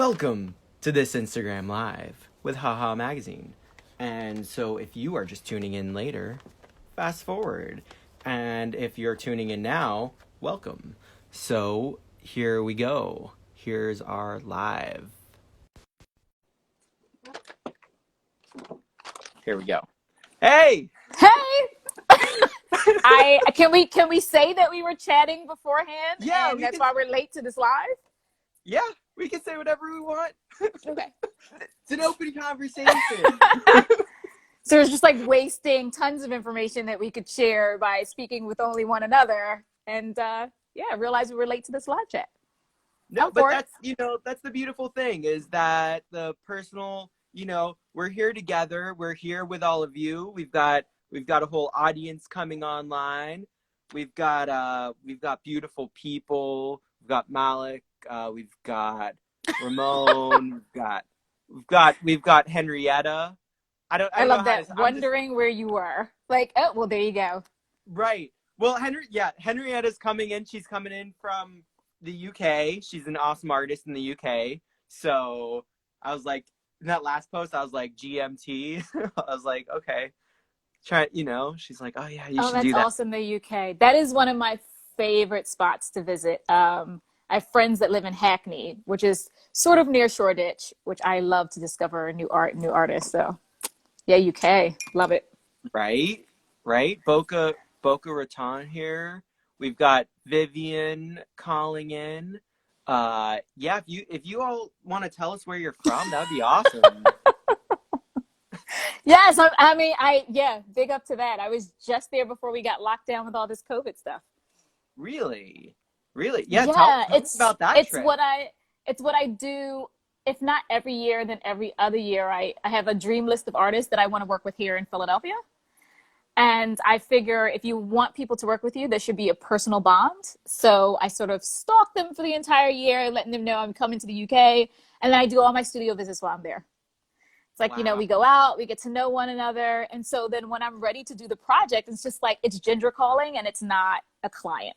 Welcome to this Instagram Live with Haha Magazine. And so if you are just tuning in later, fast forward. And if you're tuning in now, welcome. So here we go. Here's our live. Here we go. Hey! Hey! Can we say that we were chatting beforehand? Yeah, and that's why we're late to this live? Yeah, we can say whatever we want. Okay. It's an open conversation. So it's just like wasting tons of information that we could share by speaking with only one another. And realize we were late to this live chat. No, but that's the beautiful thing is that the personal, we're here together. We're here with all of you. We've got a whole audience coming online. We've got beautiful people. We've got Malik. We've got Ramon. we've got Henrietta. I love that. Wondering where you were. Like, oh, well, there you go. Right. Well, Henrietta's coming in. She's coming in from the UK. She's an awesome artist in the UK. So I was like, in that last post, I was like, GMT. I was like, okay. She's like, oh yeah, you should do that. Oh, that's awesome, the UK. That is one of my favorite spots to visit. I have friends that live in Hackney, which is sort of near Shoreditch, which I love to discover new art and new artists. So yeah, UK. Love it. Right. Boca Raton here. We've got Vivian calling in. If you all want to tell us where you're from, that would be awesome. Yes, big up to that. I was just there before we got locked down with all this COVID stuff. Really? Yeah, tell us about that trip. It's what I do. If not every year, then every other year. I have a dream list of artists that I want to work with here in Philadelphia. And I figure if you want people to work with you, there should be a personal bond. So I sort of stalk them for the entire year, letting them know I'm coming to the UK. And then I do all my studio visits while I'm there. It's like, wow. We go out, we get to know one another. And so then when I'm ready to do the project, it's just like, it's Ginger calling and it's not a client.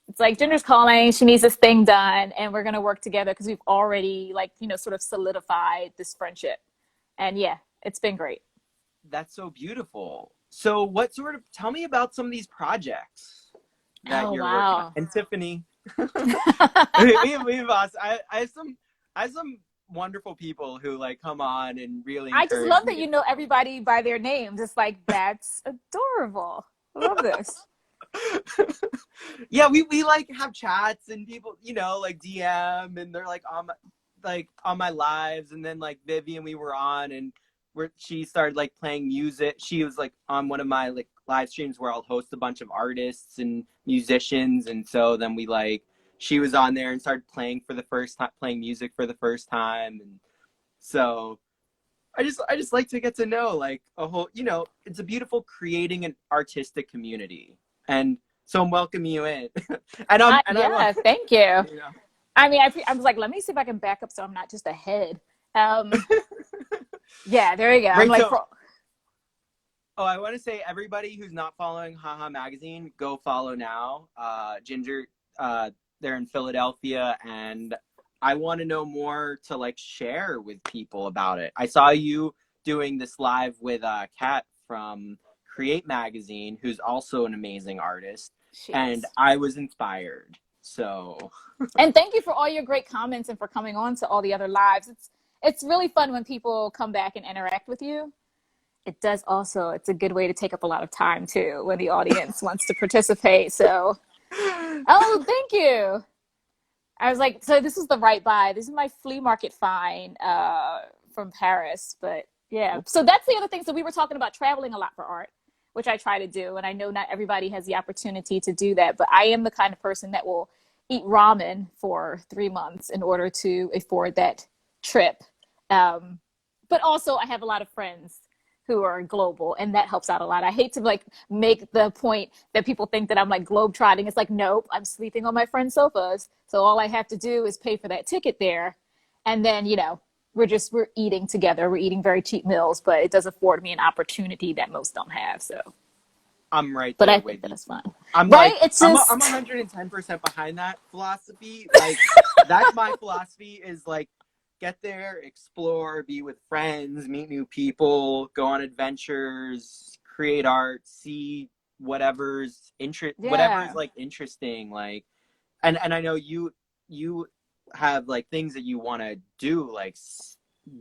It's like, Ginger's calling, she needs this thing done, and we're going to work together because we've already sort of solidified this friendship. And yeah, it's been great. That's so beautiful. So tell me about some of these projects that you're working on. And Tiffany, I have some wonderful people who come on and really I just love that you know everybody by their names. It's like, that's adorable. I love this. Yeah, we have chats and people, DM and they're on my lives, and then Vivian, we were on and she started playing music. She was on one of my live streams where I'll host a bunch of artists and musicians, and so then she was on there and started playing music for the first time. And so I just like to get to know a whole, it's a beautiful creating an artistic community. And so I'm welcoming you in. Thank you. I mean, I was like, let me see if I can back up so I'm not just ahead. Yeah, there you go. Right, I want to say everybody who's not following Haha Magazine, go follow now. Ginger, they're in Philadelphia, and I want to know more to share with people about it. I saw you doing this live with Kat from Create Magazine, who's also an amazing artist. And I was inspired. So and thank you for all your great comments and for coming on to all the other lives. It's really fun when people come back and interact with you. It's a good way to take up a lot of time too when the audience wants to participate. So thank you. I was like, so this is the right buy. This is my flea market find from Paris. But yeah, so that's the other thing. So we were talking about traveling a lot for art, which I try to do. And I know not everybody has the opportunity to do that, but I am the kind of person that will eat ramen for 3 months in order to afford that trip. But also I have a lot of friends who are global, and that helps out a lot. I hate to make the point that people think that I'm globetrotting. It's like, nope, I'm sleeping on my friend's sofas. So all I have to do is pay for that ticket there. And then, we're eating together. We're eating very cheap meals, but it does afford me an opportunity that most don't have. So I'm right But there I think with that you. is fun, I'm right? like It's I'm just 110% behind that philosophy. Like that's my philosophy is like get there, explore, be with friends, meet new people, go on adventures, create art, see whatever's yeah. like interesting like and I know you have like things that you want to do like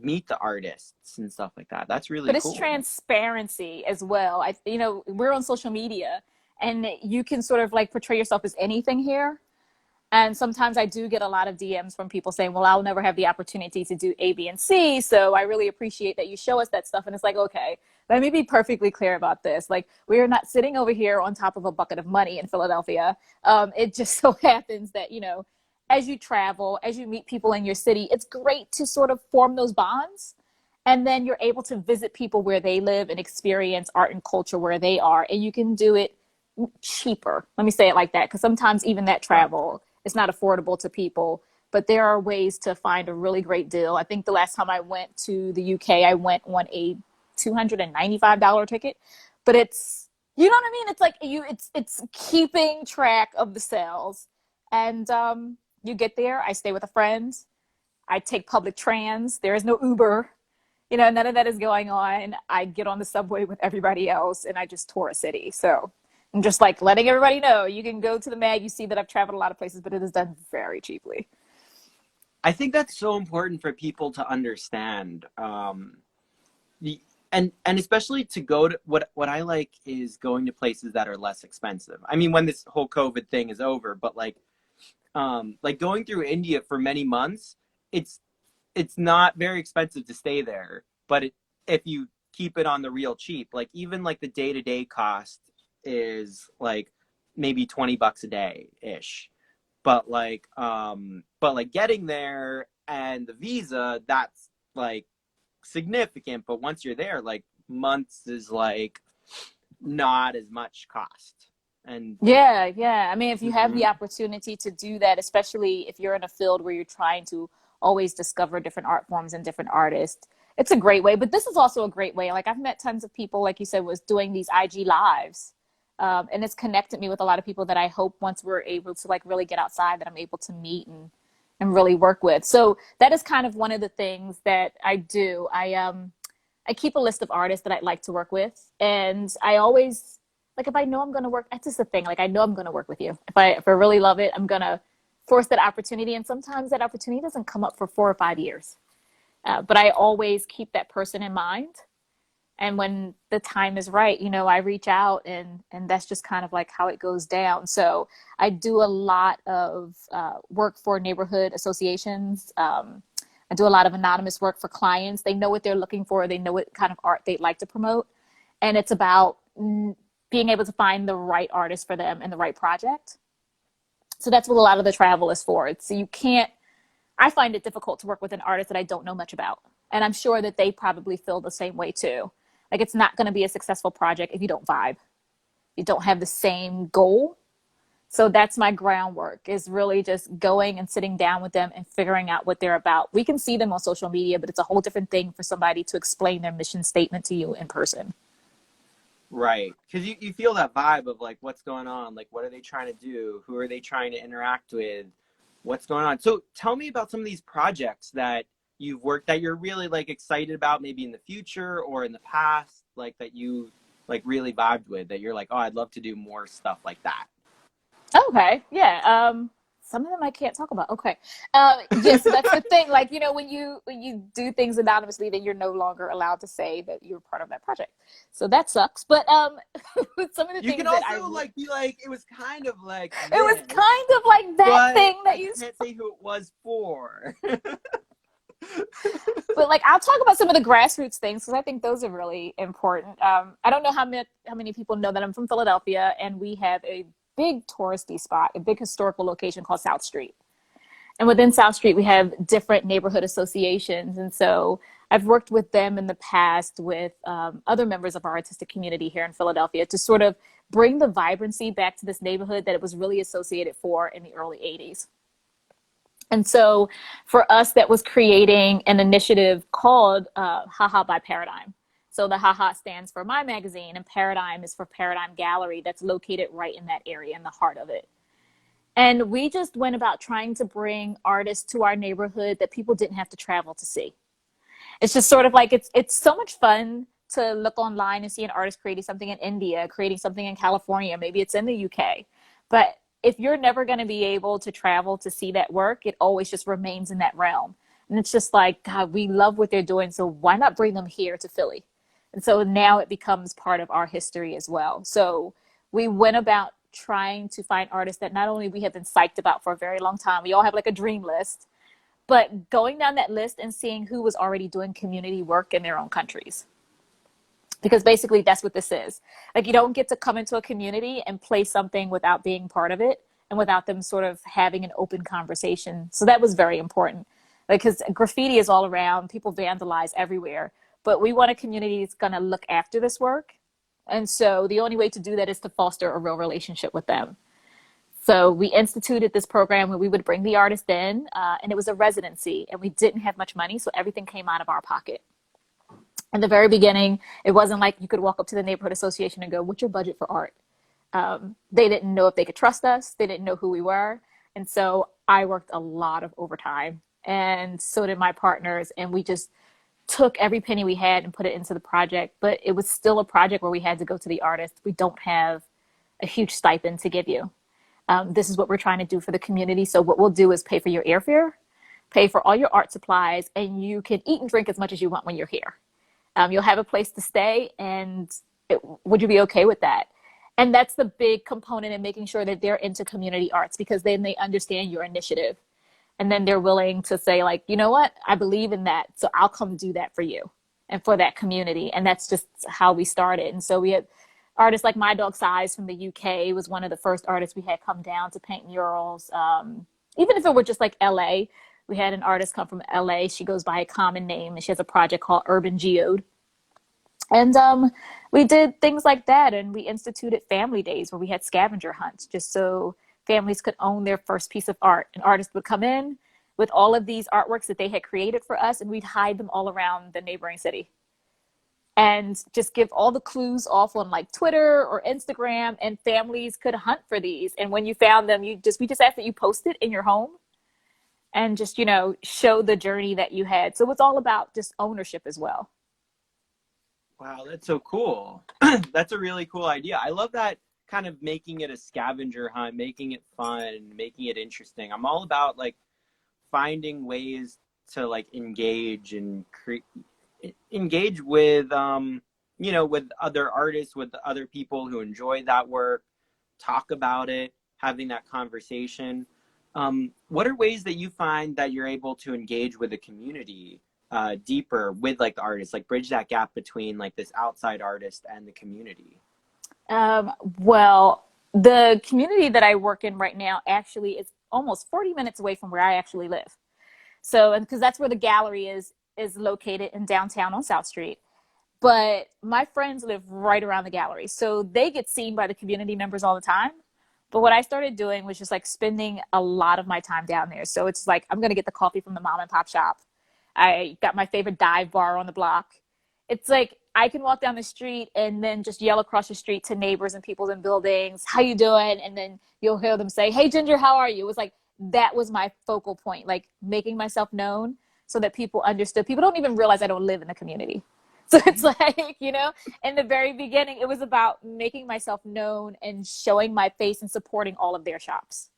meet the artists and stuff like that. That's really But it's cool. transparency as well. We're on social media, and you can sort of like portray yourself as anything here. And sometimes I do get a lot of DMs from people saying, well, I'll never have the opportunity to do A, B, and C. So I really appreciate that you show us that stuff. And it's like, okay, let me be perfectly clear about this. Like, we are not sitting over here on top of a bucket of money in Philadelphia. It just so happens that, as you travel, as you meet people in your city, it's great to sort of form those bonds. And then you're able to visit people where they live and experience art and culture where they are. And you can do it cheaper. Let me say it like that, because sometimes even that Right. travel is not affordable to people. But there are ways to find a really great deal. I think the last time I went to the UK, I went on a $295 ticket. But you know what I mean? It's like it's keeping track of the sales. And you get there, I stay with a friend, I take public trans, there is no Uber, none of that is going on. I get on the subway with everybody else and I just tour a city. So I'm just like letting everybody know you can go to the mag. You see that I've traveled a lot of places, but it is done very cheaply. I think that's so important for people to understand. The and especially to go to what I like is going to places that are less expensive. I mean, when this whole COVID thing is over, but like going through India for many months, it's it's not very expensive to stay there, but if you keep it on the real cheap, like even like the day-to-day cost is like maybe $20 a day ish. But like getting there and the visa, that's like significant, but once you're there, like months is like not as much cost. And Yeah, yeah. I mean, if you have the mhm, opportunity to do that, especially if you're in a field where you're trying to always discover different art forms and different artists, it's a great way. But this is also a great way. Like I've met tons of people, like you said, was doing these IG lives. And it's connected me with a lot of people that I hope once we're able to like really get outside that I'm able to meet and really work with. So that is kind of one of the things that I do. I keep a list of artists that I'd like to work with, and I always like if I know I'm going to work. That's just the thing. Like I know I'm going to work with you. If I really love it, I'm going to force that opportunity. And sometimes that opportunity doesn't come up for 4 or 5 years, but I always keep that person in mind. And when the time is right, I reach out, and that's just kind of like how it goes down. So I do a lot of work for neighborhood associations. I do a lot of anonymous work for clients. They know what they're looking for. They know what kind of art they'd like to promote. And it's about being able to find the right artist for them and the right project. So that's what a lot of the travel is for. I find it difficult to work with an artist that I don't know much about. And I'm sure that they probably feel the same way too. Like it's not going to be a successful project if you don't vibe. You don't have the same goal. So that's my groundwork is really just going and sitting down with them and figuring out what they're about. We can see them on social media, but it's a whole different thing for somebody to explain their mission statement to you in person. right, because you feel that vibe of like what's going on, like what are they trying to do, who are they trying to interact with, what's going on. So tell me about some of these projects that you've worked that you're really like excited about, maybe in the future or in the past, like that you like really vibed with, that you're like, oh, I'd love to do more stuff like that. Okay, yeah. Some of them I can't talk about. Okay, yeah. So that's the thing. Like when you do things anonymously, then you're no longer allowed to say that you're part of that project. So that sucks. But some of the You can things that also like be like, it was kind of like it was this, kind of like that but thing that I you. can't say who it was for. But like I'll talk about some of the grassroots things because I think those are really important. I don't know how many people know that I'm from Philadelphia, and we have a big touristy spot, a big historical location called South Street. And within South Street, we have different neighborhood associations. And so I've worked with them in the past with other members of our artistic community here in Philadelphia to sort of bring the vibrancy back to this neighborhood that it was really associated for in the early 80s. And so for us, that was creating an initiative called Haha by Paradigm. So the haha stands for my magazine, and Paradigm is for Paradigm Gallery, that's located right in that area, in the heart of it. And we just went about trying to bring artists to our neighborhood that people didn't have to travel to see. It's just sort of like it's so much fun to look online and see an artist creating something in India, creating something in California, maybe it's in the UK. But if you're never going to be able to travel to see that work, it always just remains in that realm. And it's just like, God, we love what they're doing, so why not bring them here to Philly? And so now it becomes part of our history as well. So we went about trying to find artists that not only we have been psyched about for a very long time, we all have like a dream list, but going down that list and seeing who was already doing community work in their own countries. Because basically that's what this is. Like, you don't get to come into a community and play something without being part of it and without them sort of having an open conversation. So that was very important. Because graffiti is all around, people vandalize everywhere, but we want a community that's going to look after this work. And so the only way to do that is to foster a real relationship with them. So we instituted this program where we would bring the artist in, and it was a residency, and we didn't have much money, so everything came out of our pocket. In the very beginning, it wasn't like you could walk up to the neighborhood association and go, "What's your budget for art?" They didn't know if they could trust us. They didn't know who we were. And so I worked a lot of overtime, and so did my partners. And we just took every penny we had and put it into the project. But it was still a project where we had to go to the artist. We don't have a huge stipend to give you. This is what we're trying to do for the community. So what we'll do is pay for your airfare, pay for all your art supplies, and you can eat and drink as much as you want when you're here. You'll have a place to stay, and would you be okay with that? And that's the big component in making sure that they're into community arts, because then they understand your initiative. And then they're willing to say, like, you know what, I believe in that, so I'll come do that for you and for that community. And that's just how we started. And so we had artists like My Dog Size from the UK was one of the first artists we had come down to paint murals. Even if it were just like LA, we had an artist come from LA. She goes by a common name, and she has a project called Urban Geode. And we did things like that, and we instituted family days where we had scavenger hunts just so families could own their first piece of art. An artist would come in with all of these artworks that they had created for us, and we'd hide them all around the neighboring city and just give all the clues off on like Twitter or Instagram, and families could hunt for these. And when you found them, we just asked that you post it in your home and just, show the journey that you had. So it's all about just ownership as well. Wow, that's so cool. That's a really cool idea. I love that, kind of making it a scavenger hunt, making it fun, making it interesting. I'm all about like finding ways to like engage and engage with with other artists, with other people who enjoy that work, talk about it, having that conversation. What are ways that you find that you're able to engage with the community deeper with like the artists, like bridge that gap between like this outside artist and the community? Well, the community that I work in right now actually is almost 40 minutes away from where I actually live. So, and because that's where the gallery is located in downtown on South Street. But my friends live right around the gallery, so they get seen by the community members all the time. But what I started doing was just like spending a lot of my time down there. So it's like, I'm going to get the coffee from the mom and pop shop. I got my favorite dive bar on the block. It's like I can walk down the street and then just yell across the street to neighbors and people in buildings, "How you doing?" And then you'll hear them say, "Hey, Ginger, how are you?" It was like, that was my focal point, like making myself known so that people understood. People don't even realize I don't live in the community. So it's like, in the very beginning, it was about making myself known and showing my face and supporting all of their shops.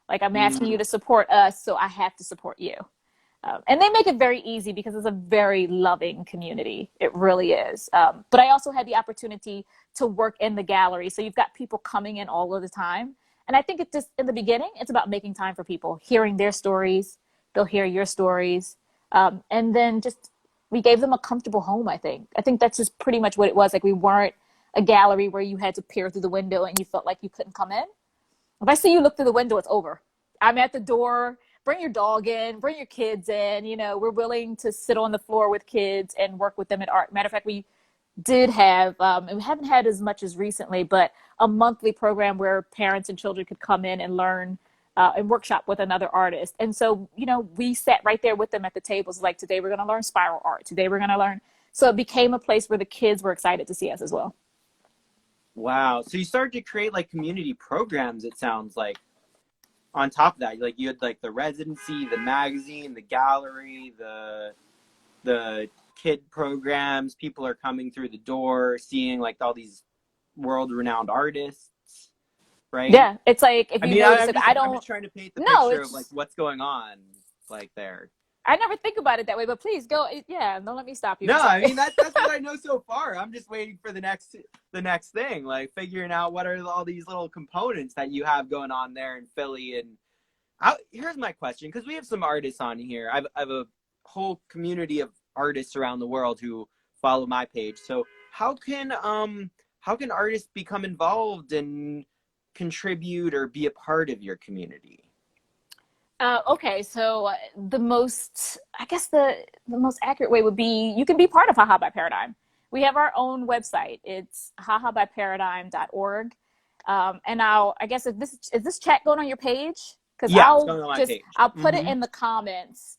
Like, I'm asking you to support us, so I have to support you. And they make it very easy because it's a very loving community. It really is. But I also had the opportunity to work in the gallery. So you've got people coming in all of the time. And I think it's just, in the beginning, it's about making time for people, hearing their stories. They'll hear your stories. And then just, we gave them a comfortable home, I think. I think that's just pretty much what it was. Like, we weren't a gallery where you had to peer through the window and you felt like you couldn't come in. If I see you look through the window, it's over. I'm at the door. Bring your dog in, bring your kids in. We're willing to sit on the floor with kids and work with them at art. Matter of fact, we did have, and we haven't had as much as recently, but a monthly program where parents and children could come in and learn and workshop with another artist. And so, we sat right there with them at the tables. Like, today we're going to learn spiral art. Today we're going to learn So it became a place where the kids were excited to see us as well. Wow. So you started to create like community programs, it sounds like, on top of that. Like you had like the residency, the magazine, the gallery, the kid programs. People are coming through the door, seeing like all these world renowned artists, right? Yeah, it's like if I you mean, notice, like I'm I don't. just trying to paint the No, picture of like it's what's going on like there. I never think about it that way. But please go. Yeah, don't let me stop you. No, I'm I sorry. mean that's what I know so far. I'm just waiting for the next thing, like figuring out what are all these little components that you have going on there in Philly. And here's my question, because we have some artists on here. I've a whole community of artists around the world who follow my page. So how can artists become involved and contribute or be a part of your community? Okay, so I guess the most accurate way would be you can be part of Haha by Paradigm. We have our own website. It's hahabyparadigm.org. And I guess if this is this chat going on your page? Because Yeah, it's going on my page. I'll put it in the comments.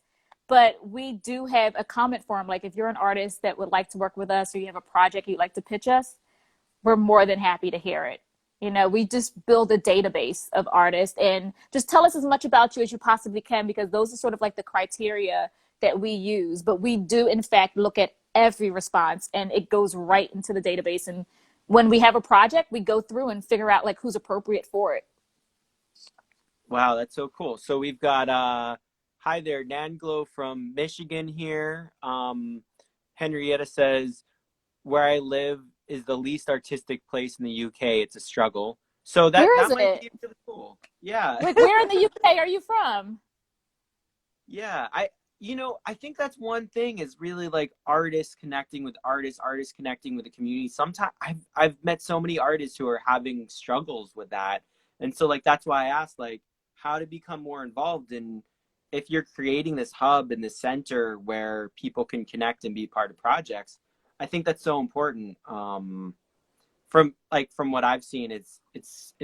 But we do have a comment form. Like if you're an artist that would like to work with us or you have a project you'd like to pitch us, we're more than happy to hear it. You know, we just build a database of artists and just tell us as much about you as you possibly can, because those are sort of like the criteria that we use. But we do, in fact, look at every response and it goes right into the database. And when we have a project, we go through and figure out like who's appropriate for it. Wow, that's so cool. So we've got hi there, Nanglo from Michigan here. Henrietta says, where I live is the least artistic place in the UK. It's a struggle. So Where is that might it? be really cool. Yeah. Like, where in the UK are you from? Yeah. I think that's one thing, is really like artists connecting with artists, artists connecting with the community. Sometimes I've met so many artists who are having struggles with that. And so like that's why I asked like how to become more involved in, if you're creating this hub and this center where people can connect and be part of projects. I think that's so important. From what I've seen, it's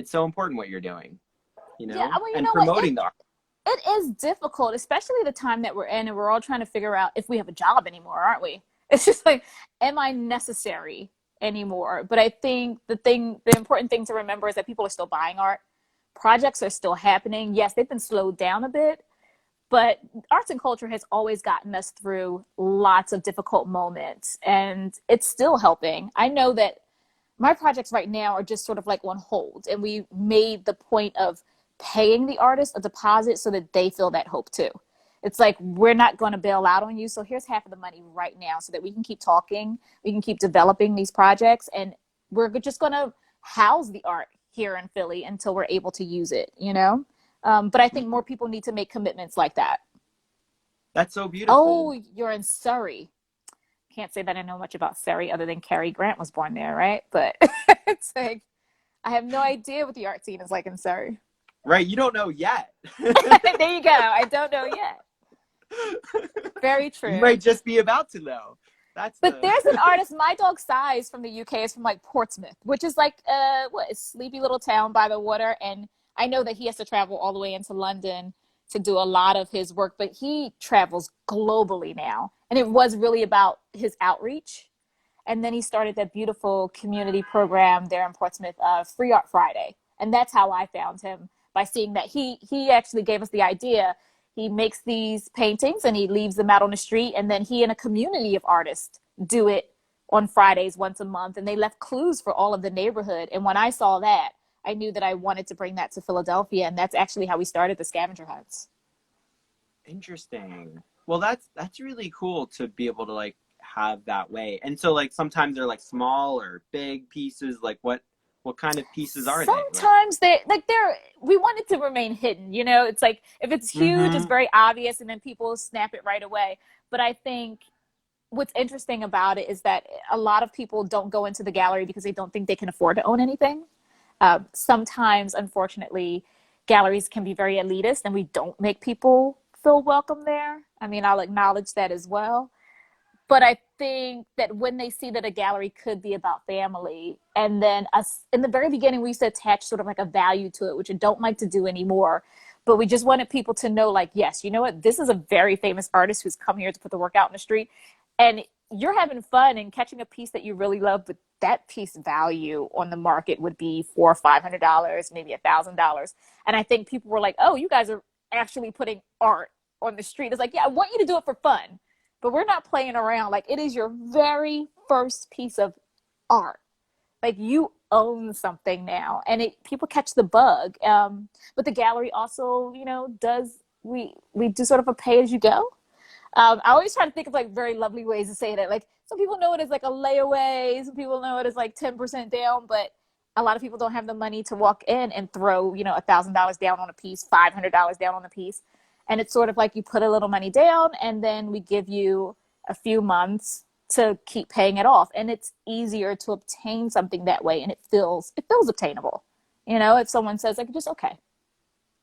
so important what you're doing, Yeah, well, you and know what? promoting the art. It is difficult, especially the time that we're in, and we're all trying to figure out if we have a job anymore, aren't we? It's just like, am I necessary anymore? But I think the important thing to remember is that people are still buying art. Projects are still happening. Yes, they've been slowed down a bit, but arts and culture has always gotten us through lots of difficult moments, and it's still helping. I know that my projects right now are just sort of like on hold, and we made the point of paying the artist a deposit so that they feel that hope too. It's like, we're not going to bail out on you, so here's half of the money right now so that we can keep talking, we can keep developing these projects, and we're just going to house the art here in Philly until we're able to use it. But I think more people need to make commitments like that. That's so Oh, beautiful. you're in Surrey. Can't say that I know much about Surrey other than Cary Grant was born there, right? But it's like, I have no idea what the art scene is like in Surrey. Right, you don't know yet. There you go. I don't know yet. Very You true. might just be about to know. That's But the there's an artist, my dog Size from the UK is from like Portsmouth, which is like a sleepy little town by the water. And I know that he has to travel all the way into London to do a lot of his work, but he travels globally now. And it was really about his outreach. And then he started that beautiful community program there in Portsmouth, Free Art Friday. And that's how I found him, by seeing that he actually gave us the idea. He makes these paintings and he leaves them out on the street, and then he and a community of artists do it on Fridays once a month, and they left clues for all of the neighborhood. And when I saw that, I knew that I wanted to bring that to Philadelphia, and that's actually how we started the scavenger hunts. interesting. Well, that's really cool to be able to like have that way. And so like sometimes they're like small or big pieces. Like what kind of pieces are they? Like, Sometimes we want it to remain hidden. It's like if it's huge, it's mm-hmm. very obvious, and then people snap it right away. But I think what's interesting about it is that a lot of people don't go into the gallery because they don't think they can afford to own anything. Sometimes, unfortunately, galleries can be very elitist, and we don't make people feel welcome there. I mean, I'll acknowledge that as well. But I think that when they see that a gallery could be about family, and then us in the very beginning, we used to attach sort of like a value to it, which I don't like to do anymore. But we just wanted people to know, like, yes, you know what? This is a very famous artist who's come here to put the work out in the street. And you're having fun and catching a piece that you really love, but that piece value on the market would be $400 or $500, maybe $1,000. And I think people were like, oh, you guys are actually putting art on the street. It's like, yeah, I want you to do it for fun, but we're not playing around. Like, it is your very first piece of art. Like, you own something now, and people catch the bug. But the gallery also, does, we do sort of a pay as you go. I always try to think of like very lovely ways to say that. Like, some people know it as like a layaway, some people know it as like 10% down, but a lot of people don't have the money to walk in and throw, $1,000 down on a piece, $500 down on a piece. And it's sort of like you put a little money down and then we give you a few months to keep paying it off. And it's easier to obtain something that way, and it feels obtainable. If someone says like, just okay,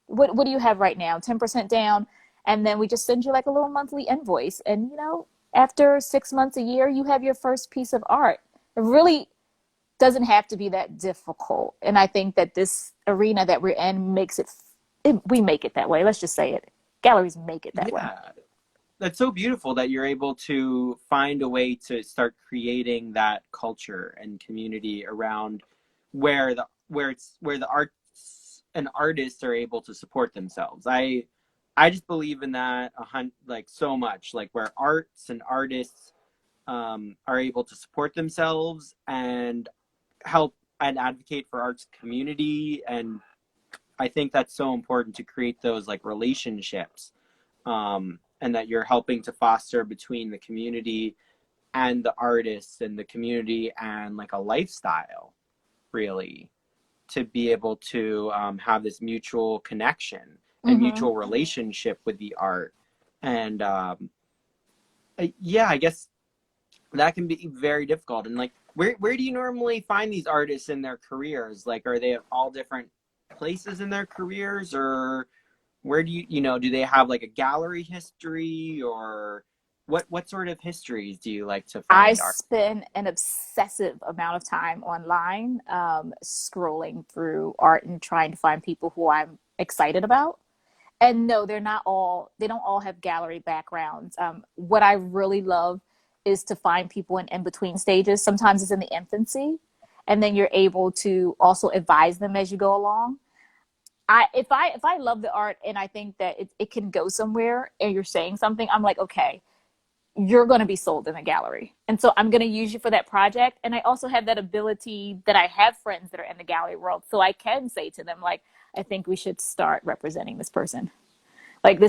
what do you have right now? 10% down. And then we just send you like a little monthly invoice. And, after 6 months, a year, you have your first piece of art. It really doesn't have to be that difficult. And I think that this arena that we're in we make it that way. Let's just say it. Galleries make it that way. That's so beautiful that you're able to find a way to start creating that culture and community around where the arts and artists are able to support themselves. I just believe in that like so much, like where arts and artists are able to support themselves and help and advocate for arts community. And I think that's so important to create those like relationships, and that you're helping to foster between the community and the artists and the community and like a lifestyle, really, to be able to have this mutual connection and mutual relationship with the art. And I guess that can be very difficult. And like, where do you normally find these artists in their careers? Like, are they at all different places in their careers, or where do do they have like a gallery history, or what sort of histories do you like to find? I spend an obsessive amount of time online, scrolling through art and trying to find people who I'm excited about. And no, they don't all have gallery backgrounds. What I really love is to find people in between stages. Sometimes it's in the infancy, and then you're able to also advise them as you go along. If I love the art and I think that it can go somewhere and you're saying something, I'm like, okay, you're going to be sold in a gallery. And so I'm going to use you for that project. And I also have that ability that I have friends that are in the gallery world. So I can say to them, like, I think we should start representing this person. Like,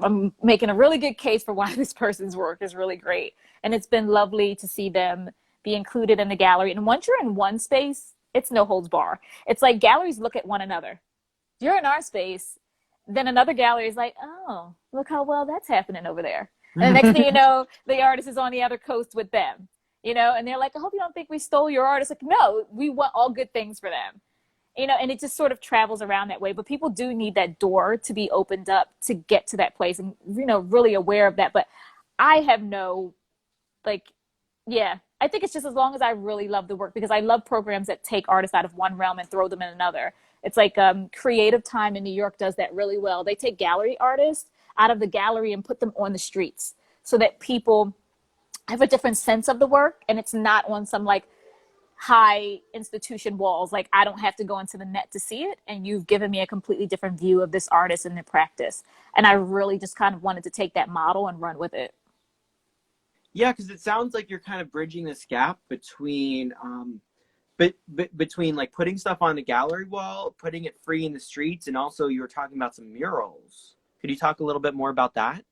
I'm making a really good case for why this person's work is really great. And it's been lovely to see them be included in the gallery. And once you're in one space, it's no holds bar. It's like galleries look at one another. You're in our space, then another gallery is like, oh, look how well that's happening over there. And the next thing you know, the artist is on the other coast with them, and they're like, I hope you don't think we stole your art. It's like, no, we want all good things for them, and it just sort of travels around that way. But people do need that door to be opened up to get to that place, and, really aware of that. But I have I think it's just as long as I really love the work, because I love programs that take artists out of one realm and throw them in another. It's like Creative Time in New York does that really well. They take gallery artists out of the gallery and put them on the streets so that people have a different sense of the work, and it's not on some like high institution walls. Like, I don't have to go into the net to see it, and you've given me a completely different view of this artist and their practice. And I really just kind of wanted to take that model and run with it. Yeah, because it sounds like you're kind of bridging this gap between between like putting stuff on the gallery wall, putting it free in the streets, and also you were talking about some murals. Could you talk a little bit more about that?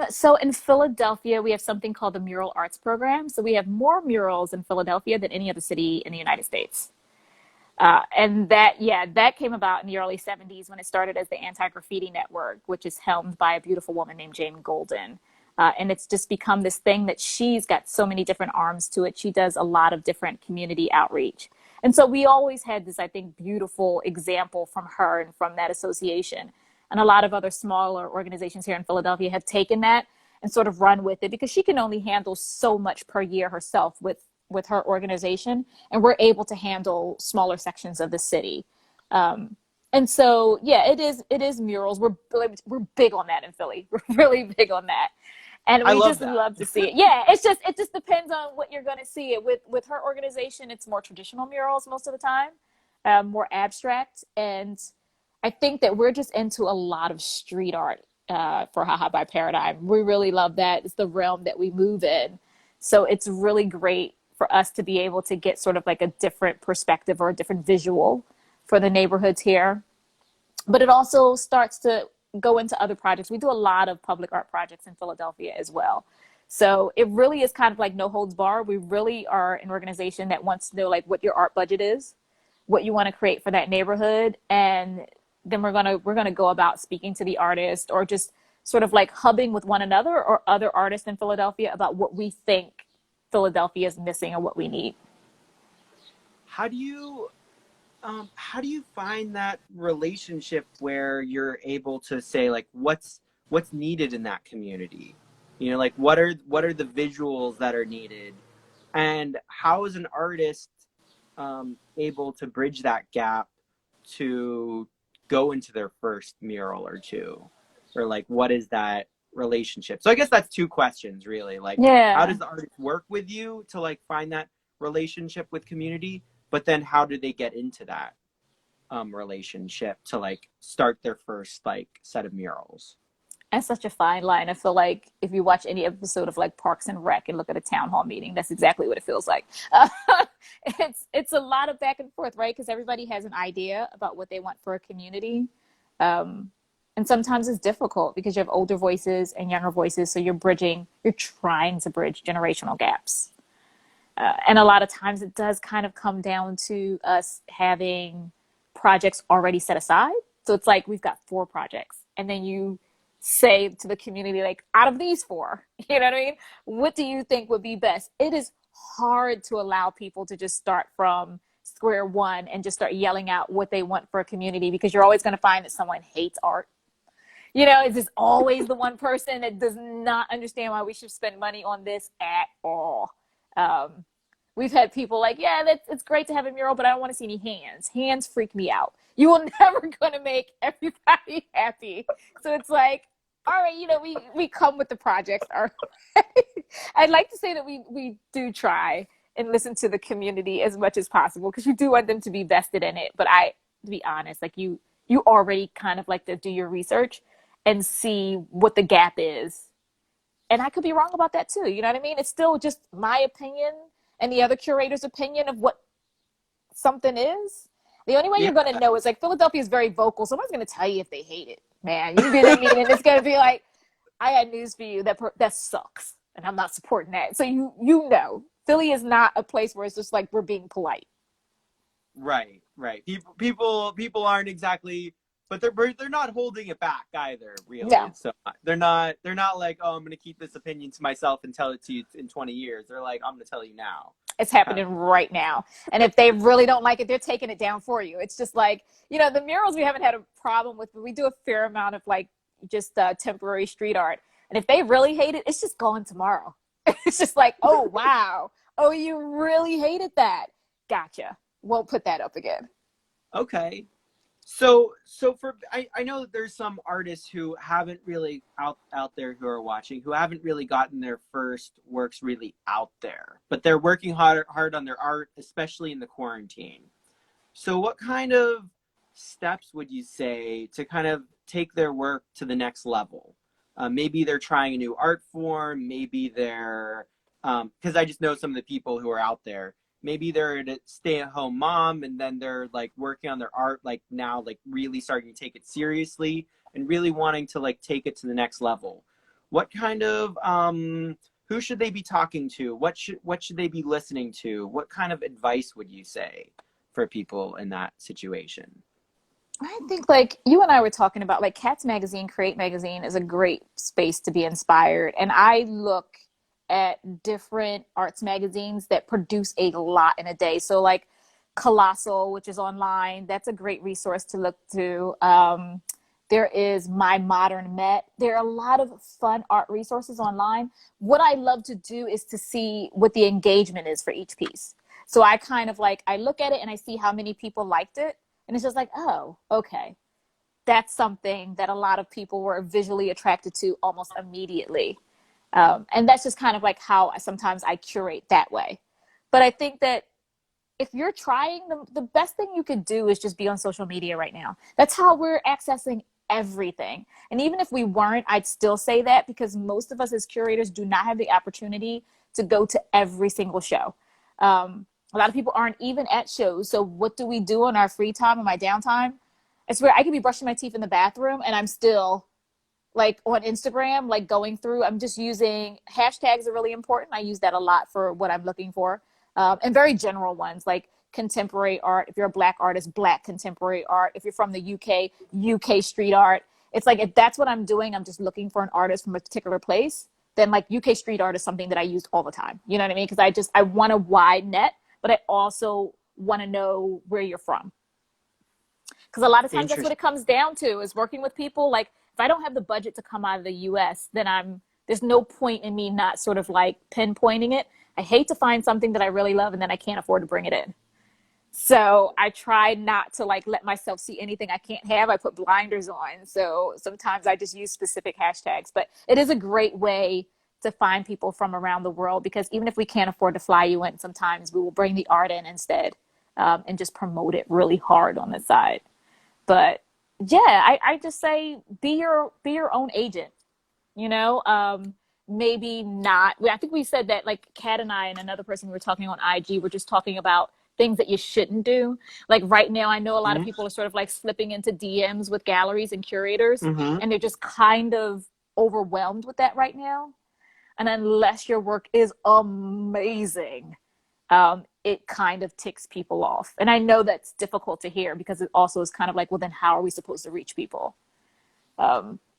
So in Philadelphia, we have something called the Mural Arts Program. So we have more murals in Philadelphia than any other city in the United States. And that came about in the early 70s when it started as the Anti-Graffiti Network, which is helmed by a beautiful woman named Jane Golden. And it's just become this thing that she's got so many different arms to it. She does a lot of different community outreach. And so we always had this, I think, beautiful example from her and from that association. And a lot of other smaller organizations here in Philadelphia have taken that and sort of run with it, because she can only handle so much per year herself with her organization. And we're able to handle smaller sections of the city. And so, yeah, it is murals. We're big on that in Philly. We're really big on that. And I we love just that. love to see it. Yeah, it just depends on what you're going to see. It with her organization, it's more traditional murals most of the time, more abstract. And I think that we're just into a lot of street art for Haha by Paradigm. We really love that. It's the realm that we move in. So it's really great for us to be able to get sort of like a different perspective or a different visual for the neighborhoods here. But it also starts to go into other projects. We do a lot of public art projects in Philadelphia as well. So it really is kind of like no holds bar. We really are an organization that wants to know like what your art budget is, what you want to create for that neighborhood, and then we're gonna go about speaking to the artist or just sort of like hubbing with one another or other artists in Philadelphia about what we think Philadelphia is missing or what we need. How do you how do you find that relationship where you're able to say like what's needed in that community? You know, like what are the visuals that are needed, and how is an artist able to bridge that gap to go into their first mural or two, or like what is that relationship? So I guess that's two questions really. Like, how Yeah. does the artist work with you to like find that relationship with community, but then how do they get into that relationship to like start their first like set of murals? That's such a fine line. I feel like if you watch any episode of like Parks and Rec and look at a town hall meeting, that's exactly what it feels like. It's a lot of back and forth, right? Because everybody has an idea about what they want for a community, um, and sometimes it's difficult because you have older voices and younger voices, so you're trying to bridge generational gaps, and a lot of times it does kind of come down to us having projects already set aside. So it's like we've got four projects, and then you say to the community, like, out of these four, you know what I mean? What do you think would be best? It is hard to allow people to just start from square one and just start yelling out what they want for a community because you're always going to find that someone hates art. You know, it's just always the one person that does not understand why we should spend money on this at all. Um, we've had people like, yeah, it's great to have a mural, but I don't want to see any hands. Hands freak me out. You will never going to make everybody happy. So it's like, all right, you know, we come with the projects. All right. I'd like to say that we do try and listen to the community as much as possible because you do want them to be vested in it. But to be honest, like you already kind of like to do your research and see what the gap is. And I could be wrong about that too. You know what I mean? It's still just my opinion and the other curator's opinion of what something is. The only way Yeah. you're going to know is like Philadelphia is very vocal. Someone's going to tell you if they hate it, man. You can be in a meeting and it's going to be like, I had news for you that sucks, and I'm not supporting that. So you know, Philly is not a place where it's just like we're being polite. Right, right. People aren't exactly, but they're not holding it back either. Really, No, it's they're not like, oh, I'm gonna keep this opinion to myself and tell it to you in 20 years. They're like, I'm gonna tell you now. it's Uh, happening right now. And if they really don't like it, they're taking it down for you. It's just like, you know, the murals we haven't had a problem with, but we do a fair amount of like just temporary street art. And if they really hate it, it's just gone tomorrow. It's just like, oh, wow. Oh, you really hated that. Gotcha. Won't put that up again. okay. So for I know that there's some artists who haven't really out there who are watching who haven't really gotten their first works really out there, but they're working hard on their art, especially in the quarantine. So what kind of steps would you say to kind of take their work to the next level? Maybe they're trying a new art form. Maybe they're, because I just know some of the people who are out there. Maybe they're a stay-at-home mom, and then they're like working on their art, like now, like really starting to take it seriously and really wanting to like take it to the next level. What kind of who should they be talking to? What should they be listening to? What kind of advice would you say for people in that situation? I think like you and I were talking about like Cats Magazine, Create Magazine is a great space to be inspired. And I look at different arts magazines that produce a lot in a day. So like Colossal, which is online, that's a great resource to look to. There is My Modern Met. There are a lot of fun art resources online. What I love to do is to see what the engagement is for each piece. So I kind of like, I look at it and I see how many people liked it. And it's just like, oh, okay. That's something that a lot of people were visually attracted to almost immediately. And that's just kind of like how sometimes I curate that way. But I think that if you're trying, the best thing you could do is just be on social media right now. That's how we're accessing everything. And even if we weren't, I'd still say that, because most of us as curators do not have the opportunity to go to every single show. A lot of people aren't even at shows. So what do we do on our free time and my downtime? It's where I could be brushing my teeth in the bathroom and I'm still like on Instagram, like going through, I'm just using hashtags are really important. I use that a lot for what I'm looking for. And very general ones like contemporary art. If you're a Black artist, Black contemporary art. If you're from the UK, UK street art. It's like, if that's what I'm doing, I'm just looking for an artist from a particular place, then like UK street art is something that I use all the time. You know what I mean? Because I want a wide net, but I also want to know where you're from. Because a lot of times that's what Interesting. it comes down to, is working with people. Like if I don't have the budget to come out of the US, then there's no point in me not sort of like pinpointing it. I hate to find something that I really love and then I can't afford to bring it in. So I try not to like let myself see anything I can't have. I put blinders on. So sometimes I just use specific hashtags, but it is a great way to find people from around the world, because even if we can't afford to fly you in, sometimes we will bring the art in instead, and just promote it really hard on the side. But yeah, I just say be your own agent, you know. Maybe not. I think we said that, like Kat and I and another person we were talking on IG, we're just talking about things that you shouldn't do. Like right now, I know a lot of people are sort of like slipping into DMs with galleries and curators, Mm-hmm. and they're just kind of overwhelmed with that right now. And unless your work is amazing, it kind of ticks people off. And I know that's difficult to hear, because it also is kind of like, well, then how are we supposed to reach people?